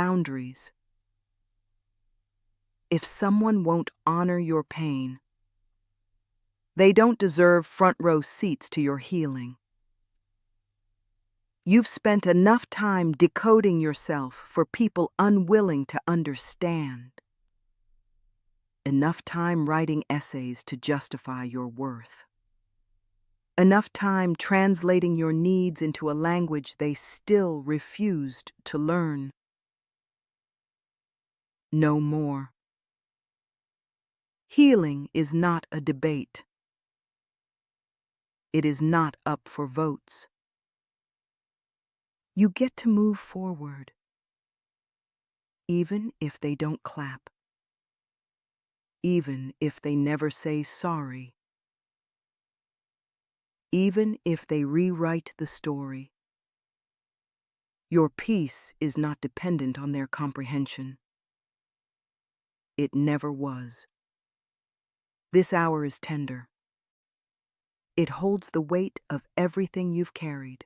boundaries. If someone won't honor your pain, they don't deserve front-row seats to your healing. You've spent enough time decoding yourself for people unwilling to understand. Enough time writing essays to justify your worth. Enough time translating your needs into a language they still refused to learn. No more. Healing is not a debate. It is not up for votes. You get to move forward, even if they don't clap, even if they never say sorry, even if they rewrite the story. Your peace is not dependent on their comprehension. It never was. This hour is tender. It holds the weight of everything you've carried.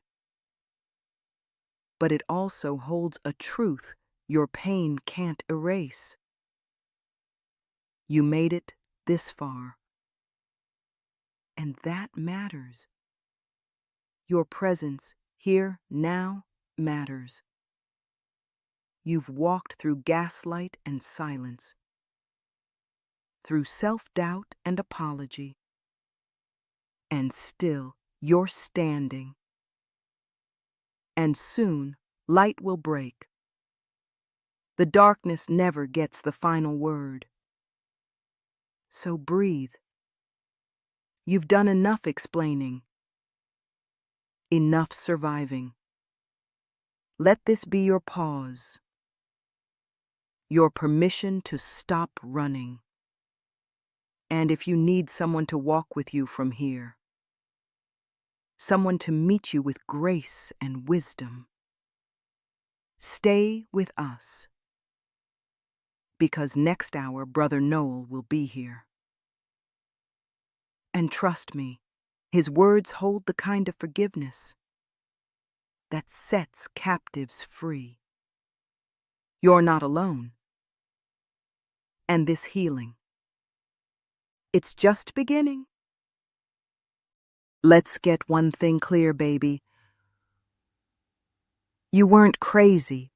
But it also holds a truth your pain can't erase. You made it this far. And that matters. Your presence here now matters. You've walked through gaslight and silence, through self-doubt and apology, and still you're standing. And soon light will break. The darkness never gets the final word. So breathe. You've done enough explaining, enough surviving. Let this be your pause, your permission to stop running. And if you need someone to walk with you from here, someone to meet you with grace and wisdom, stay with us. Because next hour, Brother Noel will be here. And trust me, his words hold the kind of forgiveness that sets captives free. You're not alone. And this healing, it's just beginning. Let's get one thing clear, baby. You weren't crazy.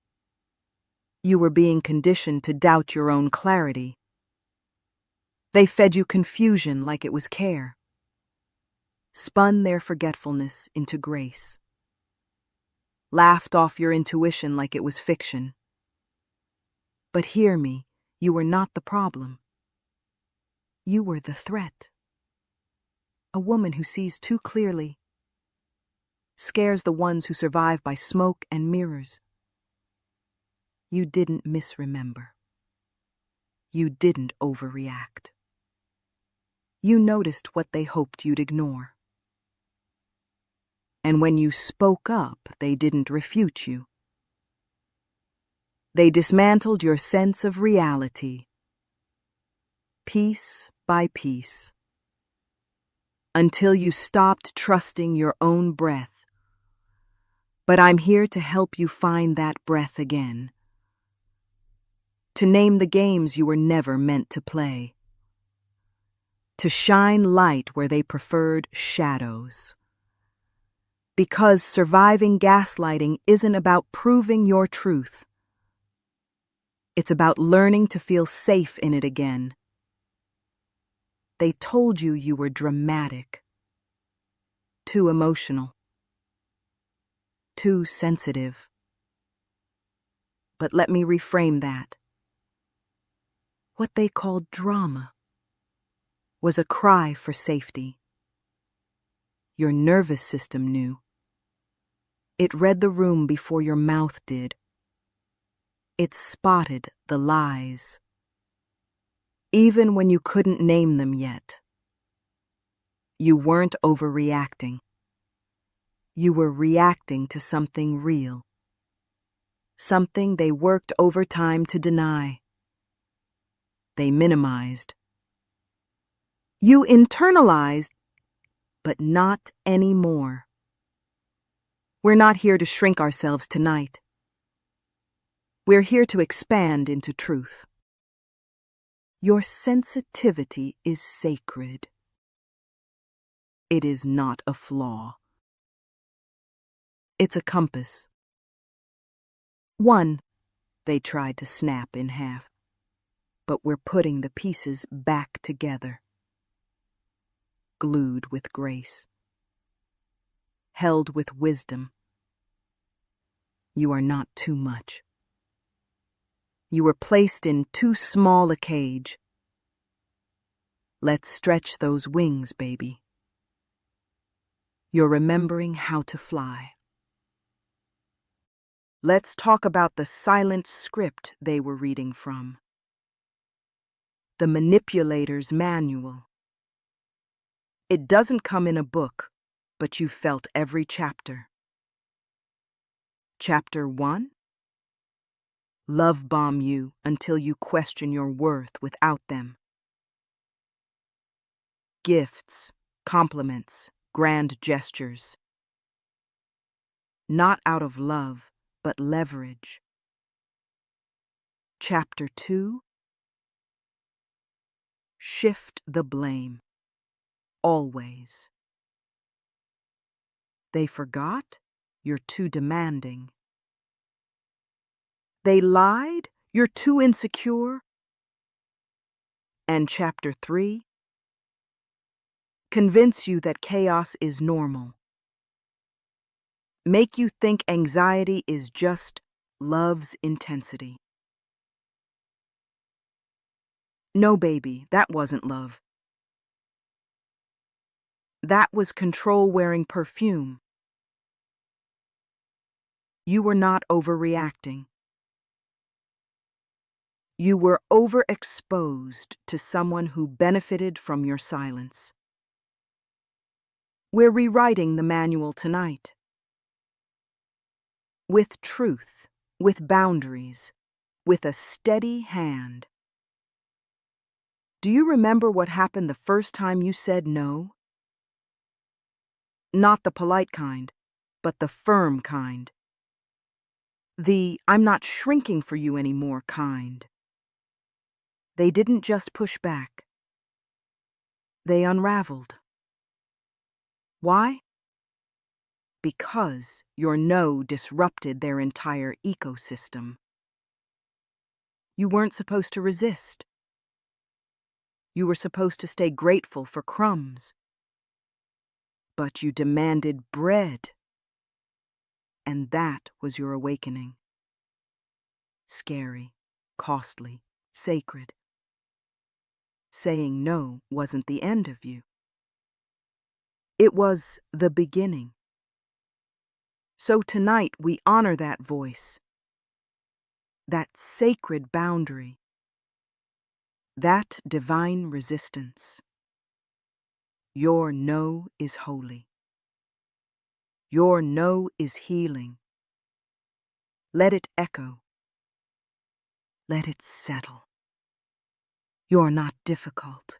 You were being conditioned to doubt your own clarity. They fed you confusion like it was care, spun their forgetfulness into grace, laughed off your intuition like it was fiction. But hear me, you were not the problem. You were the threat. A woman who sees too clearly, scares the ones who survive by smoke and mirrors. You didn't misremember. You didn't overreact. You noticed what they hoped you'd ignore. And when you spoke up, they didn't refute you. They dismantled your sense of reality, piece by piece, until you stopped trusting your own breath. But I'm here to help you find that breath again, to name the games you were never meant to play, to shine light where they preferred shadows. Because surviving gaslighting isn't about proving your truth. It's about learning to feel safe in it again. They told you you were dramatic, too emotional, too sensitive. But let me reframe that. What they called drama was a cry for safety. Your nervous system knew. It read the room before your mouth did. It spotted the lies, even when you couldn't name them yet. You weren't overreacting. You were reacting to something real, something they worked overtime to deny. They minimized. You internalized, but not anymore. We're not here to shrink ourselves tonight. We're here to expand into truth. Your sensitivity is sacred. It is not a flaw. It's a compass. One, they tried to snap in half, but we're putting the pieces back together. Glued with grace. Held with wisdom. You are not too much. You were placed in too small a cage. Let's stretch those wings, baby. You're remembering how to fly. Let's talk about the silent script they were reading from. The manipulator's manual. It doesn't come in a book, but you felt every chapter. Chapter 1? Love bomb you until you question your worth without them. Gifts, compliments, grand gestures. Not out of love, but leverage. Chapter 2? Shift the blame. Always. They forgot? You're too demanding. They lied? You're too insecure. And Chapter 3? Convince you that chaos is normal. Make you think anxiety is just love's intensity. No, baby, that wasn't love. That was control wearing perfume. You were not overreacting. You were overexposed to someone who benefited from your silence. We're rewriting the manual tonight. With truth, with boundaries, with a steady hand. Do you remember what happened the first time you said no? Not the polite kind, but the firm kind. The I'm not shrinking for you anymore kind. They didn't just push back. They unraveled. Why? Because your no disrupted their entire ecosystem. You weren't supposed to resist. You were supposed to stay grateful for crumbs. But you demanded bread. And that was your awakening. Scary, costly, sacred. Saying no wasn't the end of you. It was the beginning. So tonight we honor that voice, that sacred boundary, that divine resistance. Your no is holy. Your no is healing. Let it echo. Let it settle. You're not difficult.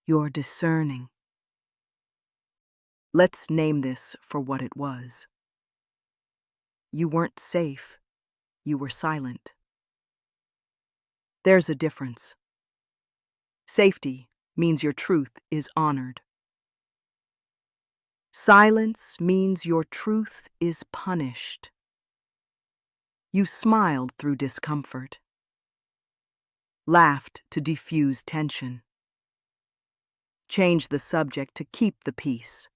You're discerning. Let's name this for what it was. You weren't safe. You were silent. There's a difference. Safety means your truth is honored. Silence means your truth is punished. You smiled through discomfort. Laughed to diffuse tension. Changed the subject to keep the peace.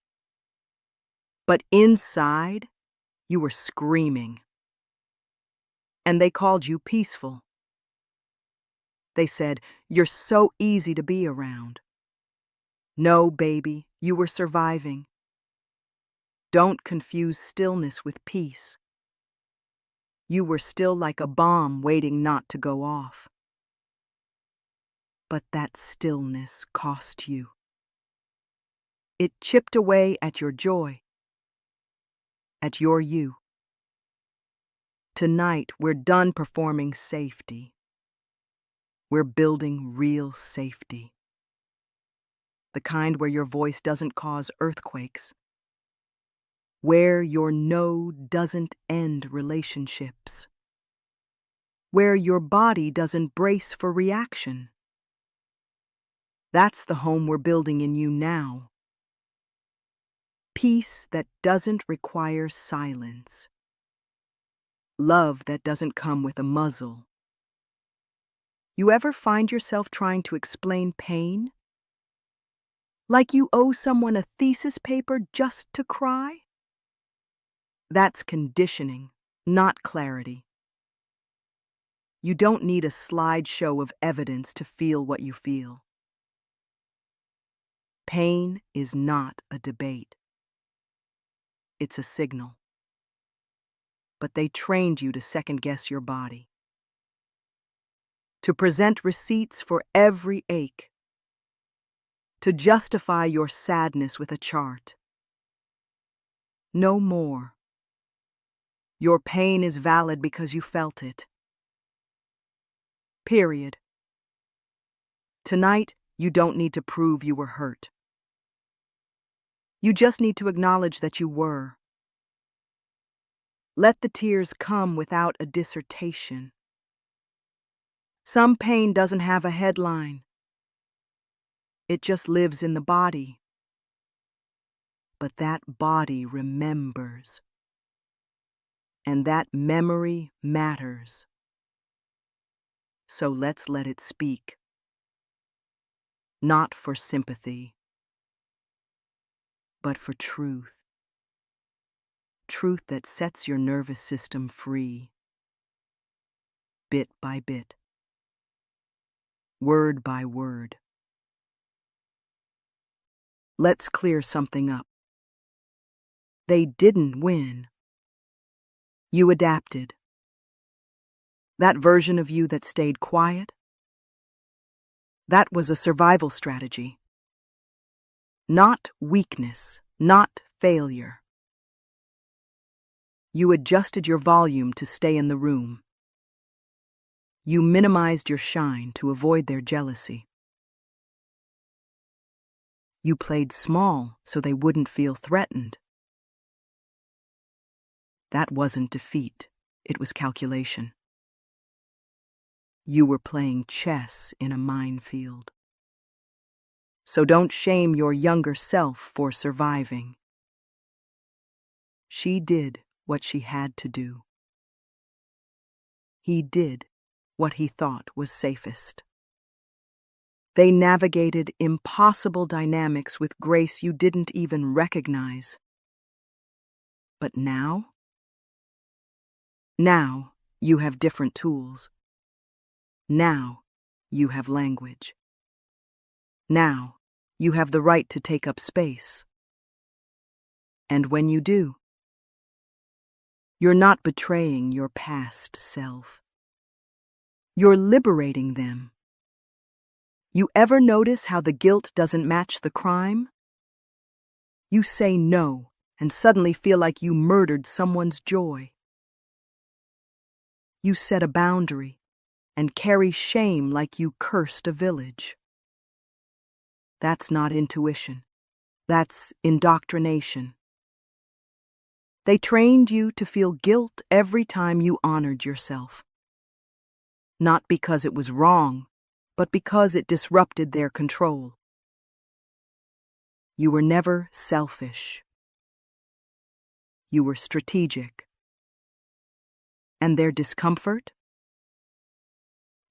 But inside, you were screaming. And they called you peaceful. They said, "You're so easy to be around." No, baby, you were surviving. Don't confuse stillness with peace. You were still like a bomb waiting not to go off. But that stillness cost you. It chipped away at your joy, at your you. Tonight, we're done performing safety. We're building real safety. The kind where your voice doesn't cause earthquakes. Where your no doesn't end relationships. where your body doesn't brace for reaction. That's the home we're building in you now. Peace that doesn't require silence. Love that doesn't come with a muzzle. You ever find yourself trying to explain pain? Like you owe someone a thesis paper just to cry? That's conditioning, not clarity. You don't need a slideshow of evidence to feel what you feel. Pain is not a debate. It's a signal. But they trained you to second-guess your body, to present receipts for every ache, to justify your sadness with a chart. No more. Your pain is valid because you felt it. Period. Tonight, you don't need to prove you were hurt. You just need to acknowledge that you were. Let the tears come without a dissertation. Some pain doesn't have a headline. It just lives in the body. But that body remembers. And that memory matters. So let's let it speak. Not for sympathy, but for truth. Truth that sets your nervous system free. Bit by bit. Word by word. Let's clear something up. They didn't win. You adapted. That version of you that stayed quiet, that was a survival strategy. Not weakness, not failure. You adjusted your volume to stay in the room. You minimized your shine to avoid their jealousy. You played small so they wouldn't feel threatened. That wasn't defeat, it was calculation. You were playing chess in a minefield. So don't shame your younger self for surviving. She did what she had to do. He did what he thought was safest. They navigated impossible dynamics with grace you didn't even recognize. But now you have different tools. Now you have language. Now you have the right to take up space. And when you do, you're not betraying your past self. You're liberating them. You ever notice how the guilt doesn't match the crime? You say no and suddenly feel like you murdered someone's joy. You set a boundary and carry shame like you cursed a village. That's not intuition. That's indoctrination. They trained you to feel guilt every time you honored yourself. Not because it was wrong, but because it disrupted their control. You were never selfish. You were strategic. And their discomfort?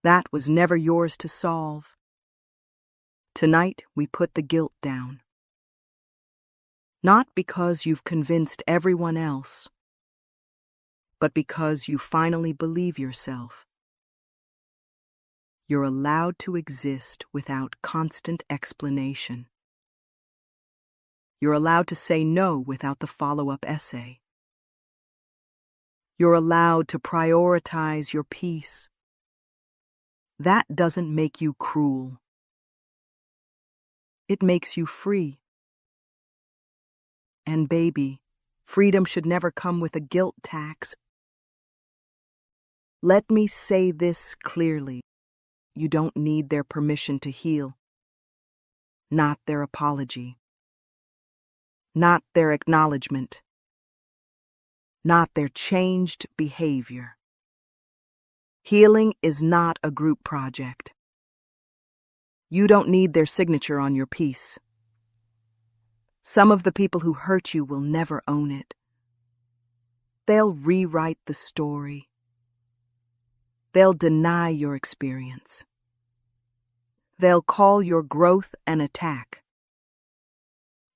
That was never yours to solve. Tonight, we put the guilt down. Not because you've convinced everyone else, but because you finally believe yourself. You're allowed to exist without constant explanation. You're allowed to say no without the follow-up essay. You're allowed to prioritize your peace. That doesn't make you cruel. It makes you free. And baby, freedom should never come with a guilt tax. Let me say this clearly. You don't need their permission to heal. Not their apology. Not their acknowledgement. Not their changed behavior. Healing is not a group project. You don't need their signature on your piece. Some of the people who hurt you will never own it. They'll rewrite the story. They'll deny your experience. They'll call your growth an attack.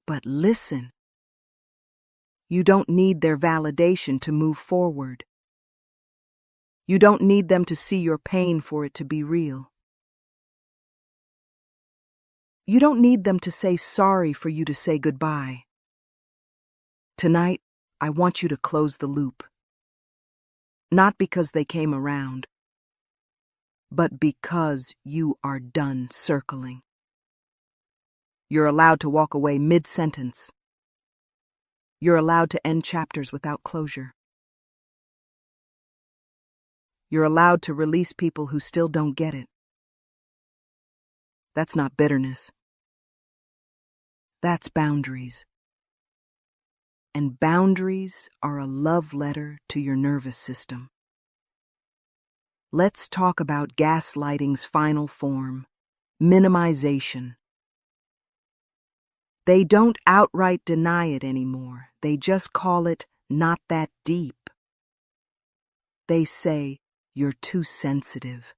But listen. You don't need their validation to move forward. You don't need them to see your pain for it to be real. You don't need them to say sorry for you to say goodbye. Tonight, I want you to close the loop. Not because they came around, but because you are done circling. You're allowed to walk away mid-sentence. You're allowed to end chapters without closure. You're allowed to release people who still don't get it. That's not bitterness. That's boundaries. And boundaries are a love letter to your nervous system. Let's talk about gaslighting's final form, minimization. They don't outright deny it anymore. They just call it not that deep. They say, you're too sensitive.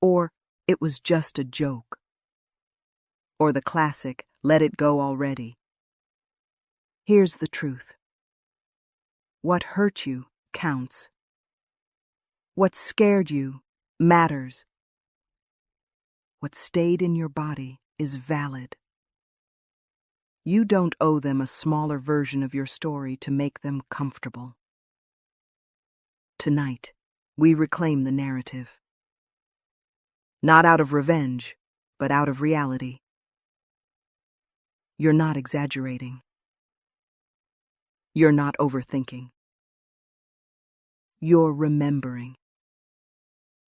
Or, it was just a joke. Or the classic, let it go already. Here's the truth. What hurt you counts. What scared you matters. What stayed in your body is valid. You don't owe them a smaller version of your story to make them comfortable. Tonight, we reclaim the narrative. Not out of revenge, but out of reality. You're not exaggerating. You're not overthinking. You're remembering.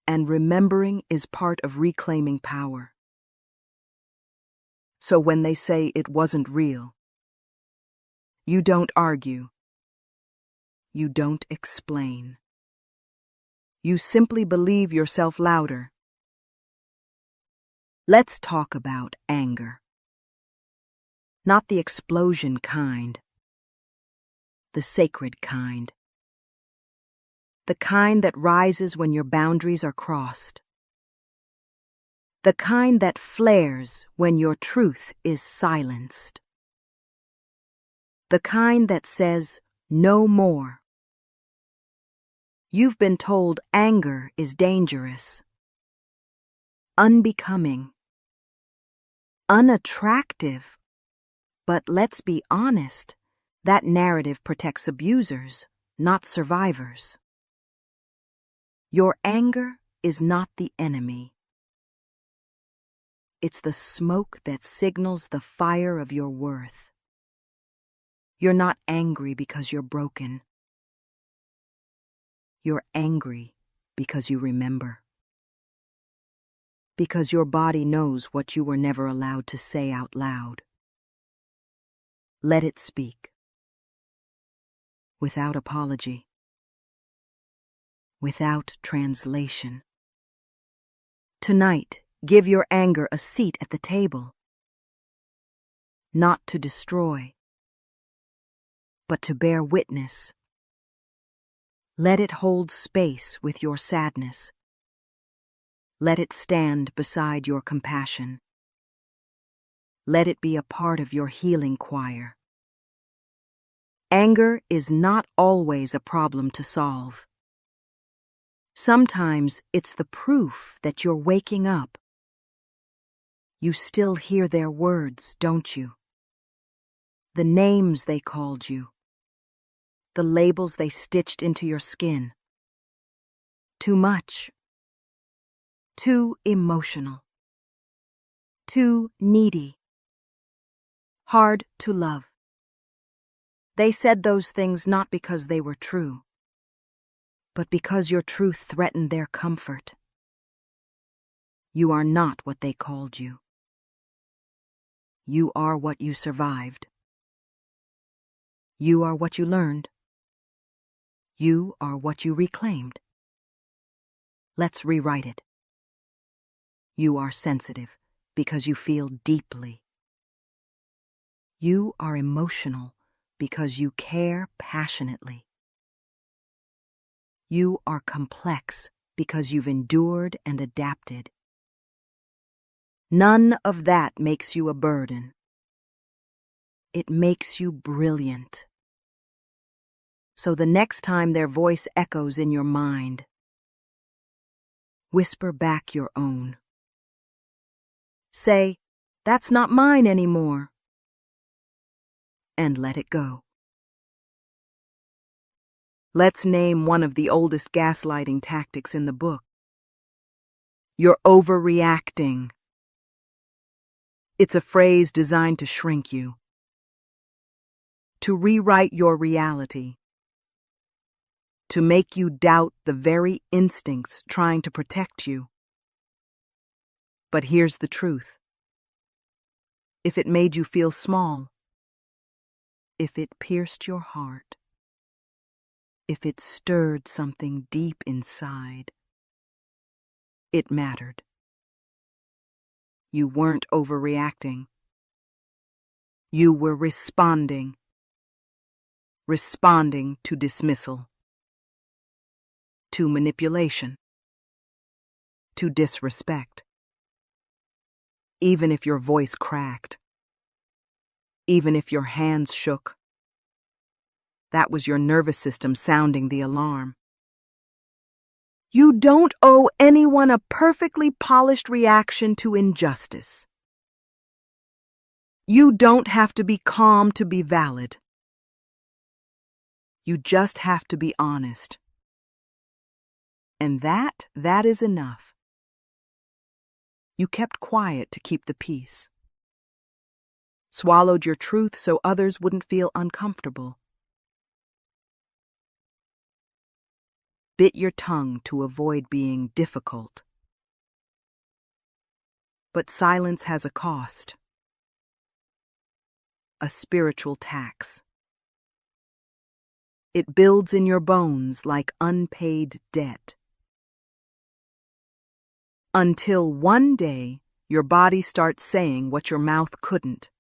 And remembering is part of reclaiming power. So when they say it wasn't real, you don't argue. You don't explain. You simply believe yourself louder. Let's talk about anger. Not the explosion kind. The sacred kind. The kind that rises when your boundaries are crossed. The kind that flares when your truth is silenced. The kind that says, no more. You've been told anger is dangerous, unbecoming, unattractive. But let's be honest, that narrative protects abusers, not survivors. Your anger is not the enemy. It's the smoke that signals the fire of your worth. You're not angry because you're broken. You're angry because you remember. Because your body knows what you were never allowed to say out loud. Let it speak. Without apology. Without translation. Tonight, give your anger a seat at the table. Not to destroy, but to bear witness. Let it hold space with your sadness. Let it stand beside your compassion. Let it be a part of your healing choir. Anger is not always a problem to solve. Sometimes it's the proof that you're waking up. You still hear their words, don't you? The names they called you. The labels they stitched into your skin. Too much. Too emotional. Too needy. Hard to love. They said those things not because they were true, but because your truth threatened their comfort. You are not what they called you. You are what you survived. You are what you learned. You are what you reclaimed. Let's rewrite it. You are sensitive because you feel deeply. You are emotional because you care passionately. You are complex because you've endured and adapted. None of that makes you a burden. It makes you brilliant. So the next time their voice echoes in your mind, whisper back your own. Say, "That's not mine anymore," and let it go. Let's name one of the oldest gaslighting tactics in the book. You're overreacting. It's a phrase designed to shrink you, to rewrite your reality, to make you doubt the very instincts trying to protect you. But here's the truth. If it made you feel small, if it pierced your heart, if it stirred something deep inside, it mattered. You weren't overreacting. You were responding to dismissal, to manipulation, to disrespect. Even if your voice cracked, even if your hands shook, that was your nervous system sounding the alarm. You don't owe anyone a perfectly polished reaction to injustice. You don't have to be calm to be valid. You just have to be honest. And that is enough. You kept quiet to keep the peace. Swallowed your truth so others wouldn't feel uncomfortable. Bit your tongue to avoid being difficult. But silence has a cost. A spiritual tax. It builds in your bones like unpaid debt. Until one day, your body starts saying what your mouth couldn't.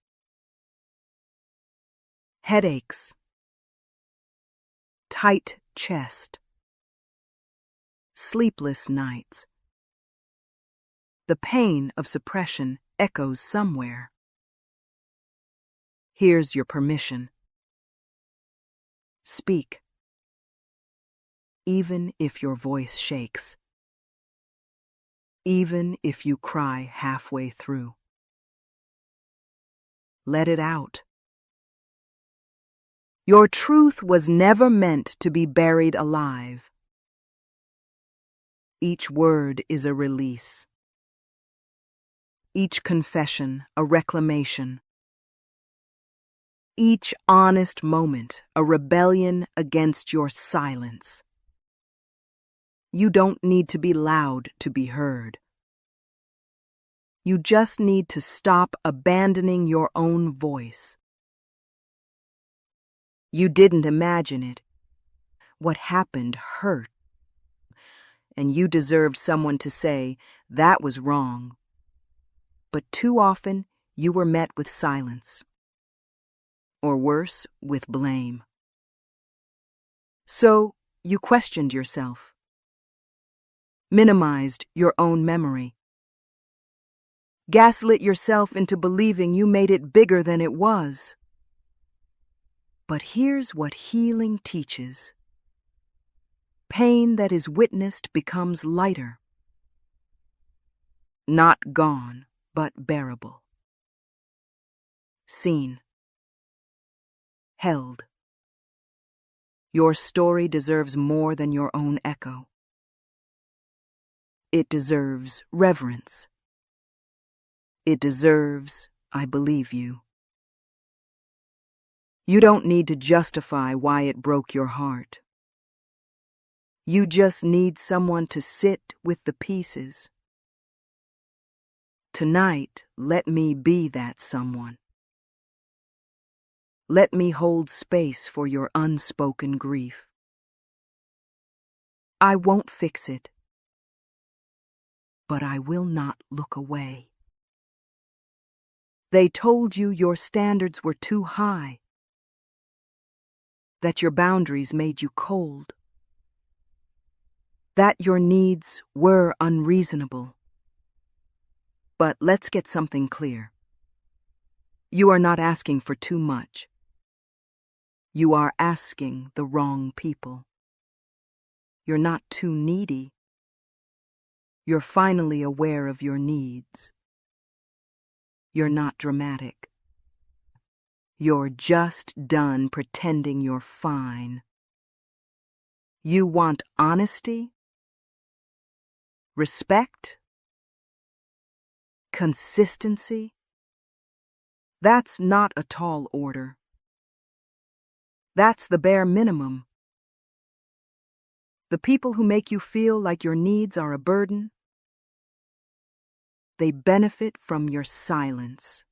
Headaches. Tight chest. Sleepless nights. The pain of suppression echoes somewhere. Here's your permission. Speak. Even if your voice shakes. Even if you cry halfway through. Let it out. Your truth was never meant to be buried alive. Each word is a release. Each confession a reclamation. Each honest moment a rebellion against your silence. You don't need to be loud to be heard. You just need to stop abandoning your own voice. You didn't imagine it. What happened hurt. And you deserved someone to say, "That was wrong." But too often, you were met with silence. Or worse, with blame. So, you questioned yourself. Minimized your own memory. Gaslit yourself into believing you made it bigger than it was. But here's what healing teaches. Pain that is witnessed becomes lighter. Not gone, but bearable. Seen. Held. Your story deserves more than your own echo. It deserves reverence. It deserves, "I believe you." You don't need to justify why it broke your heart. You just need someone to sit with the pieces. Tonight, let me be that someone. Let me hold space for your unspoken grief. I won't fix it. but I will not look away. They told you your standards were too high, that your boundaries made you cold, that your needs were unreasonable. But let's get something clear. You are not asking for too much. You are asking the wrong people. You're not too needy. You're finally aware of your needs. You're not dramatic. You're just done pretending you're fine. You want honesty, respect, consistency. That's not a tall order. That's the bare minimum. The people who make you feel like your needs are a burden, they benefit from your silence.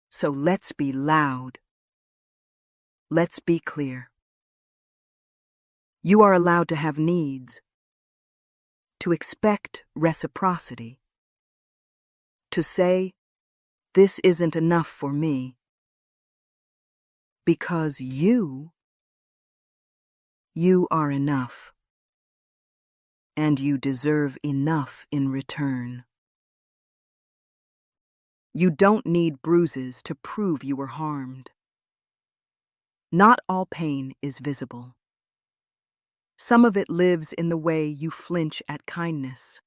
So let's be loud. Let's be clear. You are allowed to have needs, to expect reciprocity, to say, this isn't enough for me, because you are enough, and you deserve enough in return. You don't need bruises to prove you were harmed. Not all pain is visible. Some of it lives in the way you flinch at kindness,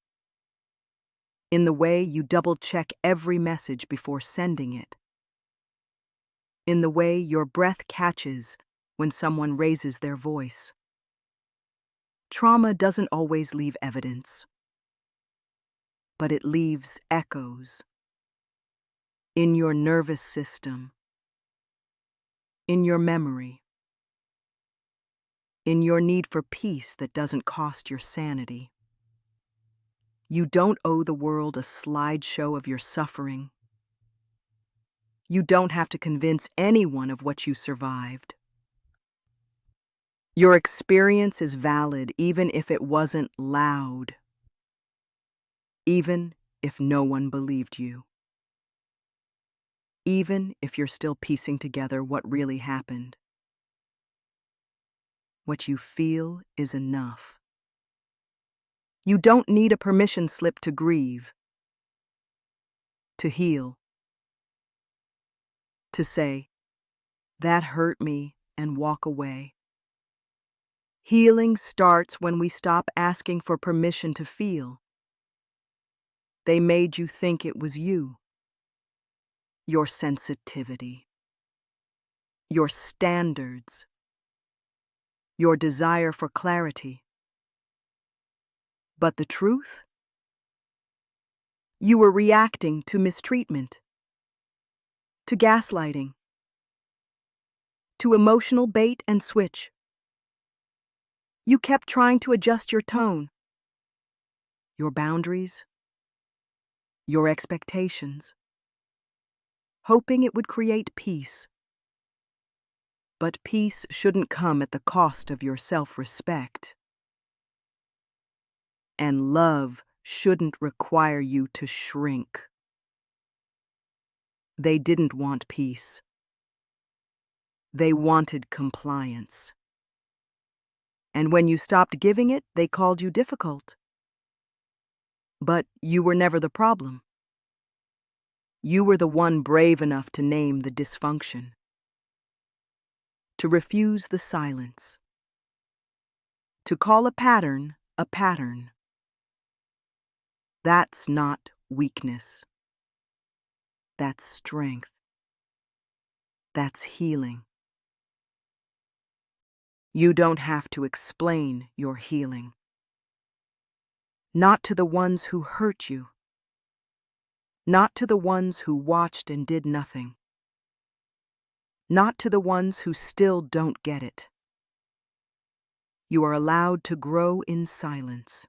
in the way you double-check every message before sending it, in the way your breath catches when someone raises their voice. Trauma doesn't always leave evidence, but it leaves echoes in your nervous system, in your memory, in your need for peace that doesn't cost your sanity. You don't owe the world a slideshow of your suffering. You don't have to convince anyone of what you survived. Your experience is valid even if it wasn't loud, even if no one believed you, even if you're still piecing together what really happened. What you feel is enough. You don't need a permission slip to grieve, to heal, to say, that hurt me, and walk away. Healing starts when we stop asking for permission to feel. They made you think it was you, your sensitivity, your standards, your desire for clarity. But the truth? You were reacting to mistreatment, to gaslighting, to emotional bait and switch. You kept trying to adjust your tone, your boundaries, your expectations, hoping it would create peace. But peace shouldn't come at the cost of your self-respect. And love shouldn't require you to shrink. They didn't want peace. They wanted compliance. And when you stopped giving it, they called you difficult. But you were never the problem. You were the one brave enough to name the dysfunction, to refuse the silence, to call a pattern a pattern. That's not weakness. That's strength. That's healing. You don't have to explain your healing. Not to the ones who hurt you. Not to the ones who watched and did nothing. Not to the ones who still don't get it. You are allowed to grow in silence.